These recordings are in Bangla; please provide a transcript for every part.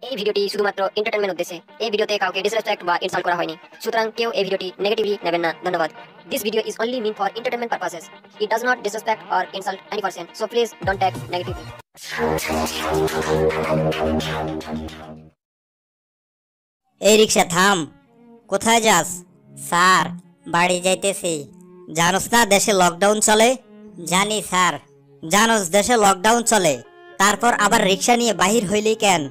এই ভিডিওটি শুধুমাত্র এন্টারটেইনমেন্ট উদ্দেশ্যে। এই ভিডিওতে কাউকে ডিসরেসপেক্ট বা ইনসাল্ট করা হয়নি, সুতরাং কেউ এই ভিডিওটি নেগেটিভলি নেবেন না। ধন্যবাদ। This video is only mean for entertainment purposes. It does not disrespect or insult any person, so please don't take negatively. এই রিক্সা থাম। কোথায় যাস? স্যার, বাড়ি যাইতেছি। জানোস না দেশে লকডাউন চলে? জানি স্যার। জানোস দেশে লকডাউন চলে, তারপর আবার রিক্সা নিয়ে বাহির হইলি কেন?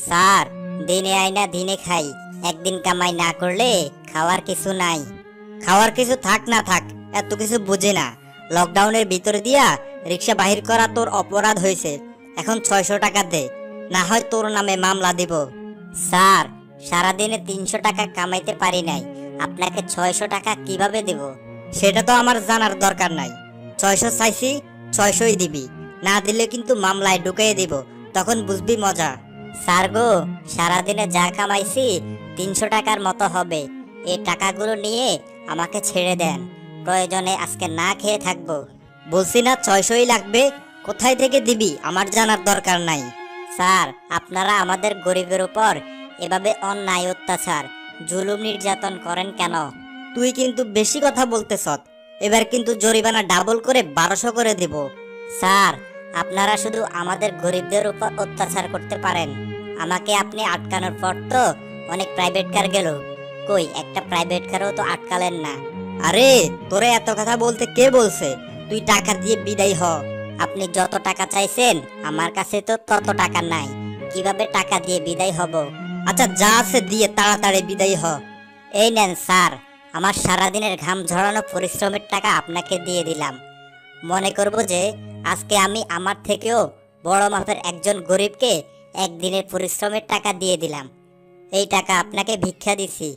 স্যার, দিনে আইনা দিনে খাই, একদিন কামাই না করলে খাওয়ার কিছু নাই। খাওয়ার কিছু থাক না থাক, এত কিছু বুঝি না। লকডাউনের ভিতরে দিয়া রিক্সা বাহির করা তোর অপরাধ হয়েছে। এখন 600 টাকা দে, না হয় তোর নামে মামলা দিব। স্যার, সারাদিনে 300 টাকা কামাইতে পারি নাই, আপনাকে 600 টাকা কিভাবে দেব? সেটা তো আমার জানার দরকার নাই। 600 চাইছি, 600ই দিবি, না দিলে কিন্তু মামলায় ঢুকিয়ে দিব, তখন বুঝবি মজা। স্যার গো, সারাদিনে যা কামাইছি 300 টাকার মতো হবে। এই টাকাগুলো নিয়ে আমাকে ছেড়ে দেন, প্রয়োজনে আজকে না খেয়ে থাকবো। বলছি না 600ই লাগবে, কোথায় থেকে দিবি আমার জানার দরকার নাই। স্যার, আপনারা আমাদের গরিবের উপর এভাবে অন্যায় অত্যাচার জুলুম নির্যাতন করেন কেন? তুই কিন্তু বেশি কথা বলতেছ। এবার কিন্তু জরিমানা ডাবল করে 1200 করে দেব। স্যার, আপনারা শুধু আমাদের গরিবদের উপর অত্যাচার করতে পারেন। আমাকে আপনি আটকানোর পর তো অনেক প্রাইভেট কার গেল, কই একটা প্রাইভেট কারও তো আটকালেন না। আরে তোরে এত কথা বলতে কে বলছে? তুই টাকা দিয়ে বিদায় হ। আপনি যত টাকা চাইছেন আমার কাছে তো তত টাকা নাই, কিভাবে টাকা দিয়ে বিদায় হব? আচ্ছা যা আছে দিয়ে তাড়াতাড়ি বিদায় হ। এই নেন স্যার, আমার সারাদিনের ঘাম ঝরানো পরিশ্রমের টাকা আপনাকে দিয়ে দিলাম। মনে করব যে আজকে আমি আমার থেকেও বড় মাপের একজন গরিবকে একদিনের পরিশ্রমের টাকা দিয়ে দিলাম। এই টাকা আপনাকে ভিক্ষা দিছি।